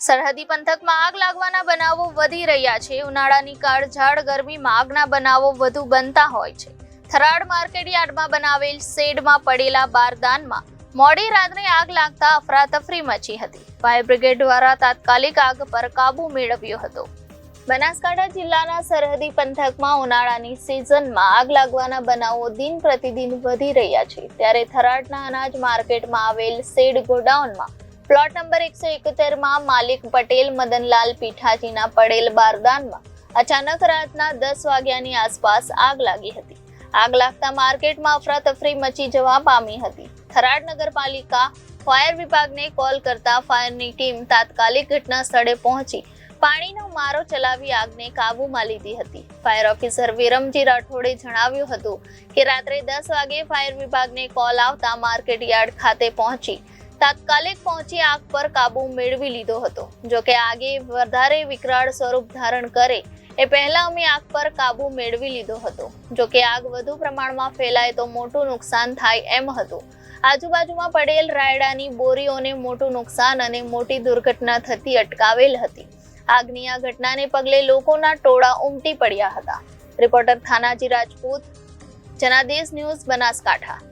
સરહદી પંથકમાં આગ લાગવાના બનાવો વધી રહ્યા છે. ઉનાળાની કાળઝાળ ગરમીમાં આગના બનાવો વધુ બનતા હોય છે. થરાદ માર્કેટ યાર્ડમાં બનાવેલ શેડમાં પડેલા બારદાનમાં મોડી રાત્રે આગ લાગતા અફરાતફરી મચી હતી. ફાયર બ્રિગેડ દ્વારા તાત્કાલિક આગ પર કાબુ મેળવ્યો હતો. બનાસકાંઠા જિલ્લાના સરહદી પંથકમાં ઉનાળાની સિઝનમાં આગ લાગવાના બનાવો દિન પ્રતિદિન વધી રહ્યા છે. ત્યારે થરાદના અનાજ માર્કેટમાં આવેલ શેડ ગોડાઉનમાં પ્લોટ નંબર 171માં માલિક પટેલ મદનલાલ પીઠાજીના પડેલ બારદાનમાં અચાનક રાતના 10 વાગ્યાની આસપાસ આગ લાગી હતી. આગ લાગતા માર્કેટમાં અફરાતફરી મચી જવા પામી હતી. થરાદ નગરપાલિકા ફાયર વિભાગને કોલ કરતા ફાયરની ટીમ તાત્કાલિક ઘટના સ્થળે પહોંચી પાણીનો મારો ચલાવી આગને કાબૂમાં લીધી હતી. ફાયર ઓફિસર વિરમજી રાઠોડે જણાવ્યું હતું કે રાત્રે 10 વાગે ફાયર વિભાગને કોલ આવતા માર્કેટ યાર્ડ ખાતે તાત્કાલિક પહોંચી આગ પર કાબુ મેળવી લીધો હતો. જોકે આગે વધારે વિકરાળ સ્વરૂપ ધારણ કરે એ પહેલા અમે આગ પર કાબુ મેળવી લીધો હતો. જોકે આગ વધુ પ્રમાણમાં ફેલાય તો મોટું નુકસાન થાય એમ હતું. આજુબાજુમાં પડેલ રાયડાની બોરીઓને મોટું નુકસાન અને મોટી દુર્ઘટના થતી અટકાવેલ હતી. આગની આ ઘટનાને પગલે લોકોના ટોળા ઉમટી પડ્યા હતા. Reporter Thanaji Rajput, Janadesh news, Banaskantha.